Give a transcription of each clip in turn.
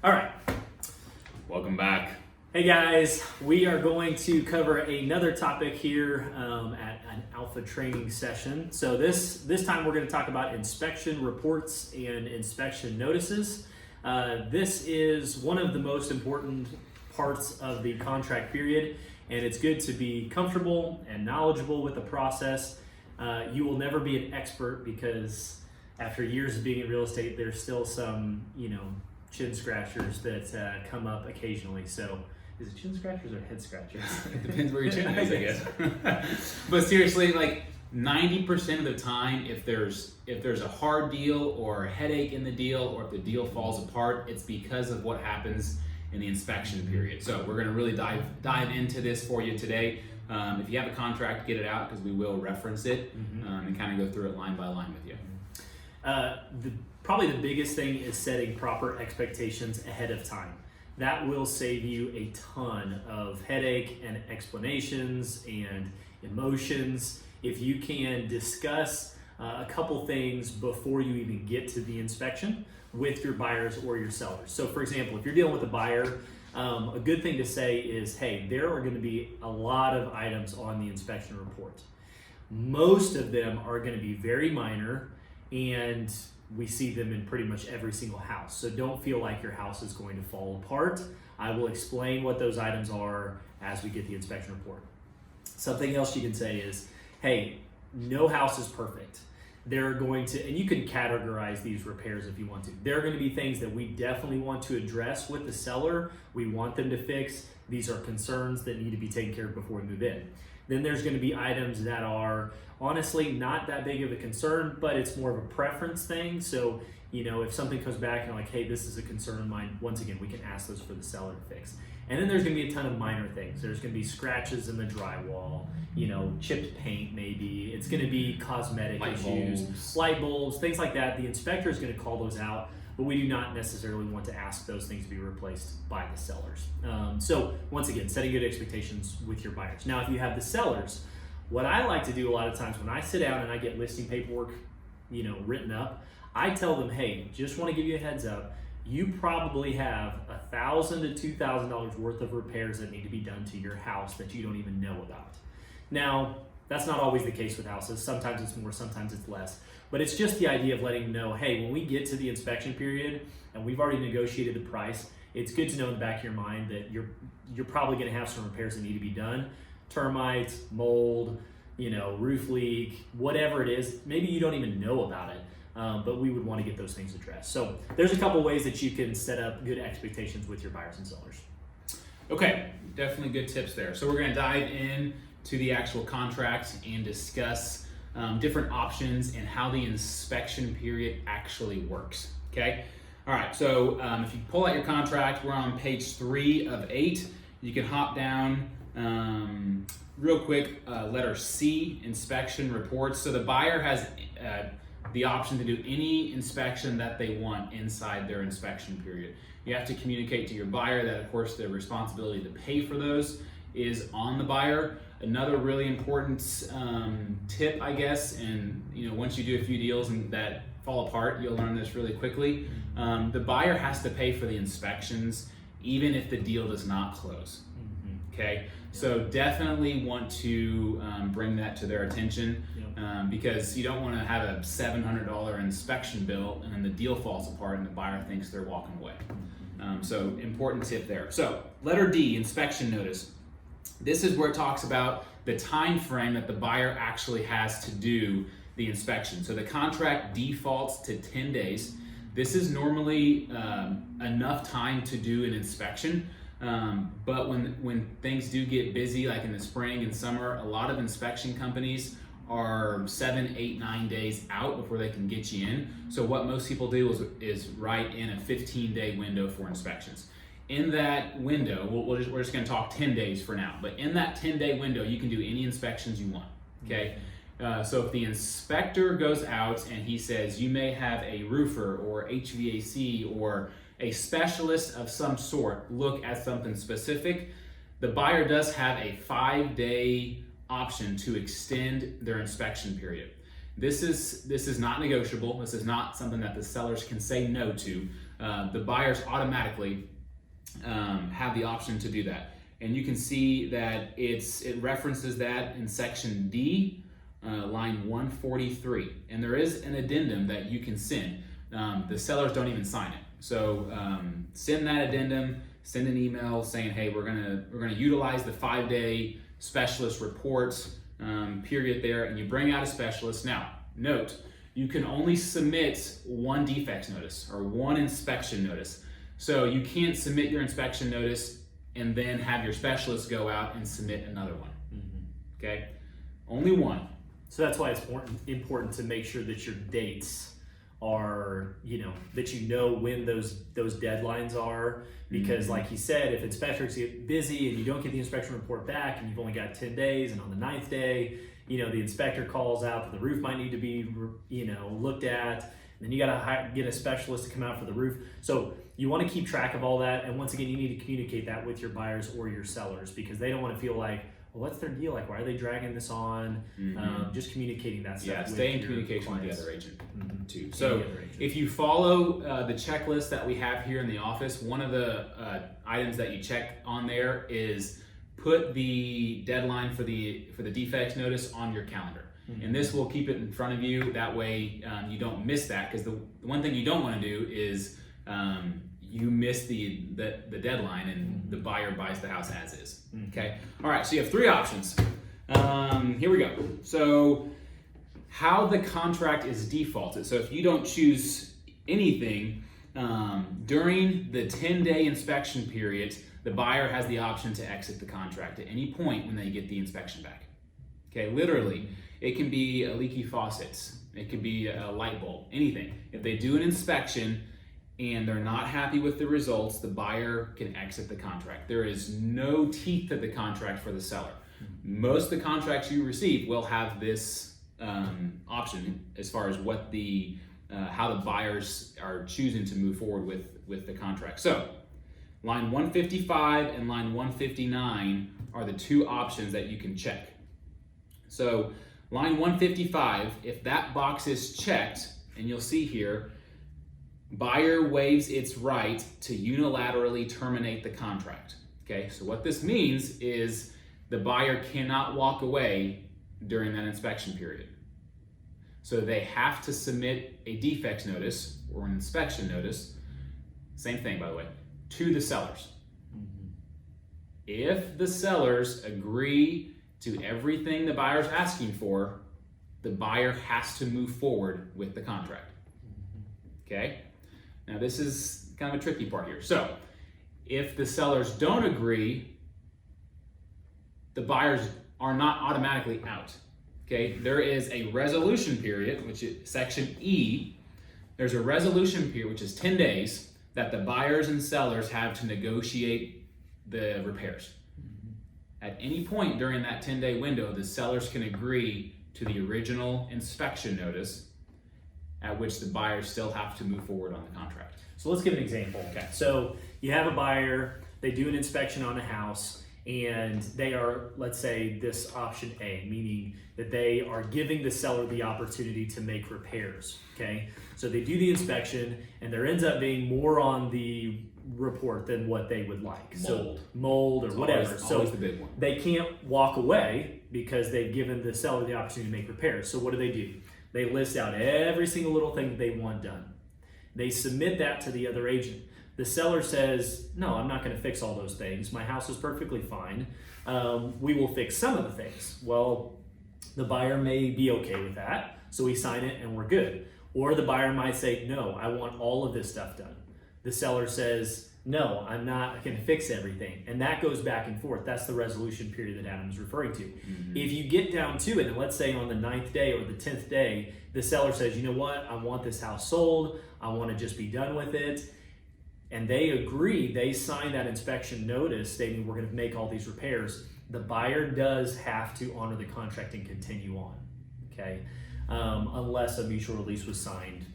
All right. Welcome back. Hey guys, we are going to cover another topic here at an alpha training session. So this time we're going to talk about inspection reports and inspection notices. This is one of the most important parts of the contract period, and it's good to be comfortable and knowledgeable with the process. You will never be an expert because after years of being in real estate, there's still some, chin scratchers that come up occasionally. So is it chin scratchers or head scratchers? It depends where your chin is, I guess. But seriously, like 90% of the time, if there's a hard deal or a headache in the deal, or if the deal falls apart, it's because of what happens in the inspection period. So we're going to really dive into this for you today. If you have a contract, get it out because we will reference it and kind of go through it line by line with you. Probably the biggest thing is setting proper expectations ahead of time. That will save you a ton of headache and explanations and emotions. If you can discuss a couple things before you even get to the inspection with your buyers or your sellers. So for example, if you're dealing with a buyer, a good thing to say is, hey, there are going to be a lot of items on the inspection report. Most of them are going to be very minor, and we see them in pretty much every single house. So don't feel like your house is going to fall apart. I will explain what those items are as we get the inspection report. Something else you can say is, hey, no house is perfect. There are going to, and you can categorize these repairs if you want to. There are going to be things that we definitely want to address with the seller. We want them to fix. These are concerns that need to be taken care of before we move in. Then there's going to be items that are honestly not that big of a concern, but it's more of a preference thing. So, if something comes back and like, hey, this is a concern of mine, once again, we can ask those for the seller to fix. And then there's going to be a ton of minor things. There's going to be scratches in the drywall, chipped paint maybe. It's going to be cosmetic issues, light bulbs, things like that. The inspector is going to call those out, but we do not necessarily want to ask those things to be replaced by the sellers. So once again, setting good expectations with your buyers. Now, if you have the sellers, what I like to do a lot of times when I sit down and I get listing paperwork, written up, I tell them, hey, just want to give you a heads up. You probably have $1,000 to $2,000 worth of repairs that need to be done to your house that you don't even know about. Now, that's not always the case with houses. Sometimes it's more, sometimes it's less. But it's just the idea of letting them know, hey, when we get to the inspection period and we've already negotiated the price, it's good to know in the back of your mind that you're probably going to have some repairs that need to be done. Termites, mold, roof leak, whatever it is. Maybe you don't even know about it. But we would want to get those things addressed. So there's a couple ways that you can set up good expectations with your buyers and sellers. Okay, definitely good tips there. So we're going to dive in to the actual contract and discuss different options and how the inspection period actually works. Okay. All right. So if you pull out your contract, we're on page 3 of 8. You can hop down real quick. Letter C, inspection reports. So the buyer has the option to do any inspection that they want inside their inspection period. You have to communicate to your buyer that, of course, the responsibility to pay for those is on the buyer. Another really important tip, I guess, and once you do a few deals and that fall apart, you'll learn this really quickly. The buyer has to pay for the inspections, even if the deal does not close. Okay, so definitely want to bring that to their attention because you don't want to have a $700 inspection bill and then the deal falls apart and the buyer thinks they're walking away. So important tip there. So letter D, inspection notice. This is where it talks about the time frame that the buyer actually has to do the inspection. So the contract defaults to 10 days. This is normally enough time to do an inspection. But when things do get busy, like in the spring and summer, a lot of inspection companies are 7, 8, 9 days out before they can get you in. So what most people do is write in a 15-day window for inspections. In that window, we're just going to talk 10 days for now, but in that 10-day window, you can do any inspections you want, okay? So if the inspector goes out and he says you may have a roofer or HVAC or a specialist of some sort look at something specific, the buyer does have a 5-day option to extend their inspection period. This is not negotiable. This is not something that the sellers can say no to. the buyers automatically have the option to do that. And you can see that it references that in section D, line 143. And there is an addendum that you can send. The sellers don't even sign it. So send that addendum, send an email saying, hey, we're gonna utilize the 5-day specialist reports period there, and you bring out a specialist. Now, note, you can only submit one defects notice or one inspection notice. So you can't submit your inspection notice and then have your specialist go out and submit another one. Okay, only one. So that's why it's important to make sure that your dates are, that you know when those deadlines are, because like he said, if inspectors get busy and you don't get the inspection report back and you've only got 10 days, and on the 9th day, the inspector calls out that the roof might need to be, looked at, and then you gotta get a specialist to come out for the roof. So you wanna keep track of all that, and once again, you need to communicate that with your buyers or your sellers, because they don't wanna feel like, well, what's their deal? Like, why are they dragging this on? Just communicating that stuff. Yeah, with stay in your communication clients. with the other agent too. The So other agent. if you follow the checklist that we have here in the office, one of the items that you check on there is put the deadline for the defects notice on your calendar. And this will keep it in front of you. That way you don't miss that, because the one thing you don't want to do is you miss the deadline and the buyer buys the house as is. Okay. All right. So you have 3 options. Here we go. So how the contract is defaulted. So if you don't choose anything during the 10-day inspection period, the buyer has the option to exit the contract at any point when they get the inspection back. Okay. Literally, it can be a leaky faucet. It could be a light bulb. Anything. If they do an inspection and they're not happy with the results, the buyer can exit the contract. There is no teeth to the contract for the seller. Most of the contracts you receive will have this option as far as what how the buyers are choosing to move forward with the contract. So line 155 and line 159 are the 2 options that you can check. So line 155, if that box is checked, and you'll see here, buyer waives its right to unilaterally terminate the contract. Okay, so what this means is the buyer cannot walk away during that inspection period. So they have to submit a defects notice or an inspection notice, same thing by the way, to the sellers. If the sellers agree to everything the buyer's asking for, the buyer has to move forward with the contract. Okay? Now this is kind of a tricky part here. So if the sellers don't agree, the buyers are not automatically out. Okay, there is a resolution period, which is section E. There's a resolution period, which is 10 days, that the buyers and sellers have to negotiate the repairs. At any point during that 10-day window, the sellers can agree to the original inspection notice, at which the buyers still have to move forward on the contract. So let's give an example. Okay. So you have a buyer, they do an inspection on a house, and they are, let's say, this option A, meaning that they are giving the seller the opportunity to make repairs. Okay. So they do the inspection, and there ends up being more on the report than what they would like. Mold. So mold or It's whatever. always the big one. They can't walk away because they've given the seller the opportunity to make repairs. So what do? They list out every single little thing that they want done. They submit that to the other agent. The seller says, no, I'm not going to fix all those things. My house is perfectly fine. We will fix some of the things. Well, the buyer may be okay with that, so we sign it and we're good. Or the buyer might say, no, I want all of this stuff done. The seller says, no, I'm not going to fix everything. And that goes back and forth. That's the resolution period that Adam's referring to. If you get down to it, and let's say on the 9th day or the 10th day, the seller says, you know what, I want this house sold. I want to just be done with it. And they agree, they sign that inspection notice stating we're going to make all these repairs. The buyer does have to honor the contract and continue on, okay? Unless a mutual release was signed,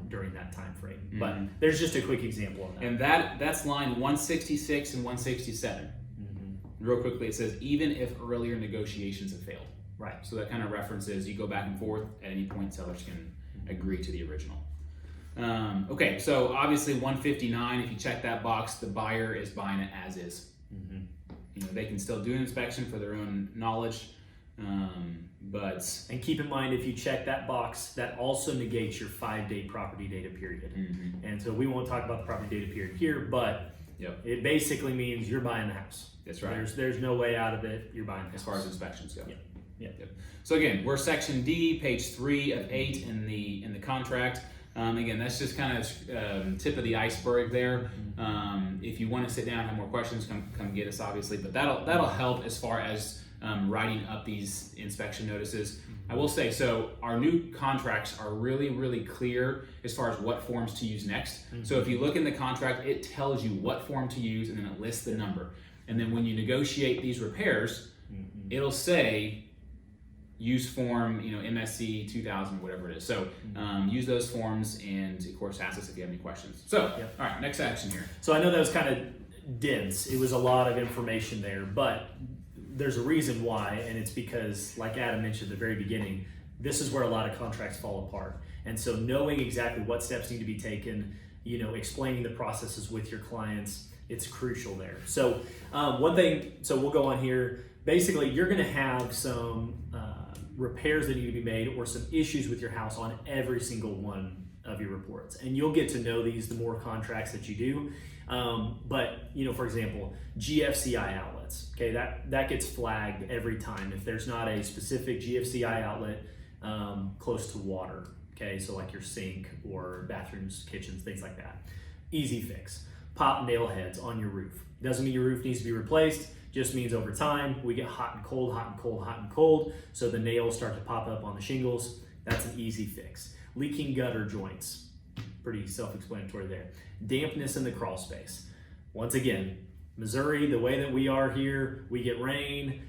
during that time frame. But there's just a quick example of that. And that's line 166 and 167. Real quickly, it says, even if earlier negotiations have failed. Right. So that kind of references, you go back and forth, at any point sellers can agree to the original. Okay, so obviously 159, if you check that box, the buyer is buying it as is. You know, they can still do an inspection for their own knowledge, but And keep in mind, if you check that box, that also negates your 5-day property data period. And so we won't talk about the property data period here, but it basically means you're buying the house. That's right. There's no way out of it. You're buying the house. As far as inspections go. Yep. So again, we're section D, page 3 of 8 in the contract. Again, that's just kind of tip of the iceberg there. If you want to sit down and have more questions, come get us, obviously. But that'll help as far as writing up these inspection notices. I will say, so our new contracts are really, really clear as far as what forms to use next. So if you look in the contract, it tells you what form to use, and then it lists the number. And then when you negotiate these repairs, it'll say use form, MSC 2000 or whatever it is. So use those forms, and of course ask us if you have any questions. So, all right, next section here. So I know that was kind of dense. It was a lot of information there, but there's a reason why, and it's because, like Adam mentioned at the very beginning, this is where a lot of contracts fall apart. And so knowing exactly what steps need to be taken, explaining the processes with your clients, it's crucial there. So one thing, so we'll go on here. Basically, you're going to have some repairs that need to be made or some issues with your house on every single one of your reports. And you'll get to know these the more contracts that you do. But, for example, GFCI outlets, okay, that gets flagged every time if there's not a specific GFCI outlet close to water, okay, so like your sink or bathrooms, kitchens, things like that. Easy fix. Pop nail heads on your roof. Doesn't mean your roof needs to be replaced, just means over time we get hot and cold, hot and cold, hot and cold, so the nails start to pop up on the shingles. That's an easy fix. Leaking gutter joints, pretty self-explanatory there. Dampness in the crawl space. Once again, Missouri, the way that we are here, we get rain,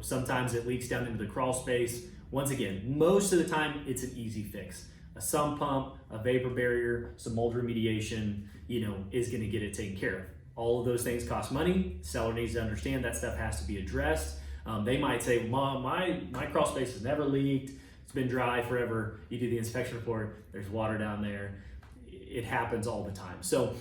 sometimes it leaks down into the crawl space. Once again, most of the time it's an easy fix. A sump pump, a vapor barrier, some mold remediation, is gonna get it taken care of. All of those things cost money. Seller needs to understand that stuff has to be addressed. They might say, Mom, my crawl space has never leaked. It's been dry forever. You do the inspection report, there's water down there. It happens all the time. So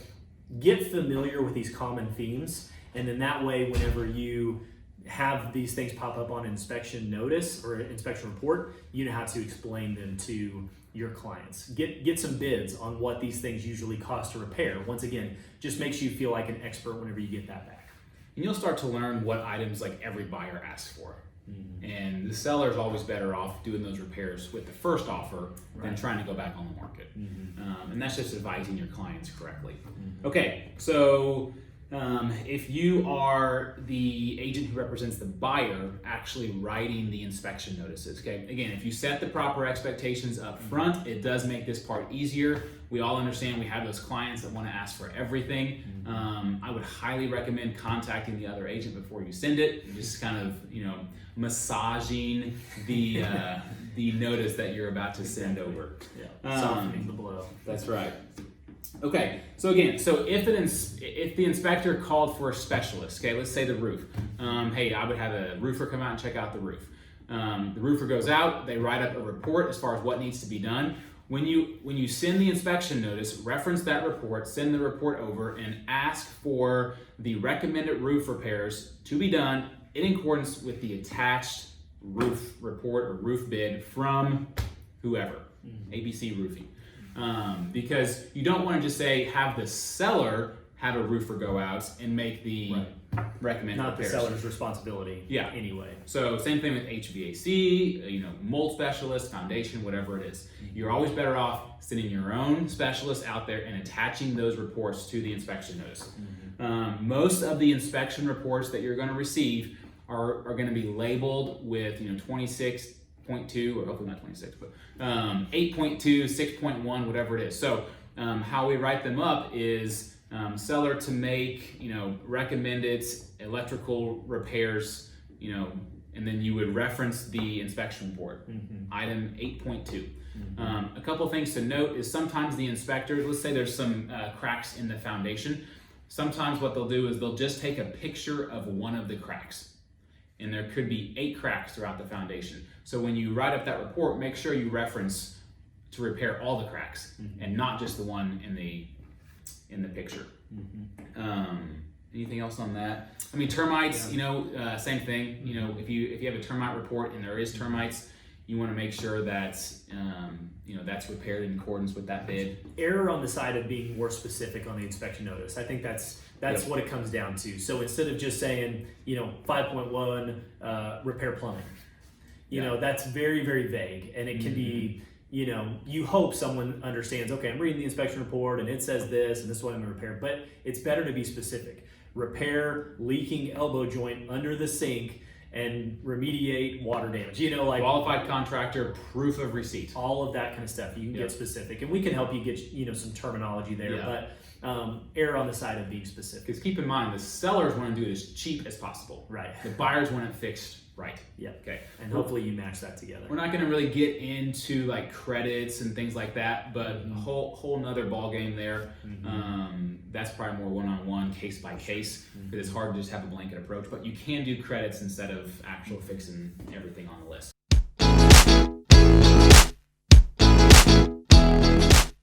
get familiar with these common themes. And then that way, whenever you have these things pop up on inspection notice or inspection report, you know how to explain them to your clients. Get some bids on what these things usually cost to repair. Once again, just makes you feel like an expert whenever you get that back. And you'll start to learn what items like every buyer asks for. And the seller is always better off doing those repairs with the first offer than trying to go back on the market. And that's just advising your clients correctly. Okay, so if you are the agent who represents the buyer actually writing the inspection notices, okay? Again, if you set the proper expectations up front, it does make this part easier. We all understand we have those clients that want to ask for everything. I would highly recommend contacting the other agent before you send it, and just kind of, massaging the notice that you're about to send over. Softening the blow. That's right. Okay, so again, if the inspector called for a specialist, okay, let's say the roof. Hey, I would have a roofer come out and check out the roof. The roofer goes out, they write up a report as far as what needs to be done. When you send the inspection notice, reference that report, send the report over, and ask for the recommended roof repairs to be done in accordance with the attached roof report or roof bid from whoever, ABC Roofing. Because you don't want to just say, have the seller have a roofer go out and make the recommended repairs. Not the seller's responsibility anyway. So same thing with HVAC, mold specialist, foundation, whatever it is. You're always better off sending your own specialist out there and attaching those reports to the inspection notice. Most of the inspection reports that you're going to receive are going to be labeled with 26.2, or hopefully not 26, but 8.2, 6.1, whatever it is. So how we write them up is seller to make, recommended electrical repairs, and then you would reference the inspection report, item 8.2. A couple things to note is sometimes the inspectors, let's say there's some cracks in the foundation. Sometimes what they'll do is they'll just take a picture of one of the cracks. And there could be 8 cracks throughout the foundation. So when you write up that report, make sure you reference to repair all the cracks and not just the one in the picture. Anything else on that? I mean, termites, same thing. If you have a termite report and there is termites, you want to make sure that that's repaired in accordance with that bid. Error on the side of being more specific on the inspection notice. I think that's what it comes down to. So instead of just saying 5.1 repair plumbing, that's very, very vague, and it can be you hope someone understands. Okay, I'm reading the inspection report and it says this and this is what I'm going to repair. But it's better to be specific. Repair leaking elbow joint under the sink and remediate water damage. Qualified contractor, proof of receipt. All of that kind of stuff. You can get specific, and we can help you get some terminology there. Yeah. But err on the side of being specific. Because keep in mind, the sellers want to do it as cheap as possible. Right. The buyers want it fixed right. Yep. Okay. And hopefully you match that together. We're not going to really get into like credits and things like that, but a whole nother ball game there. That's probably more one-on-one, case by case, because it's hard to just have a blanket approach. But you can do credits instead of actual fixing everything on the list.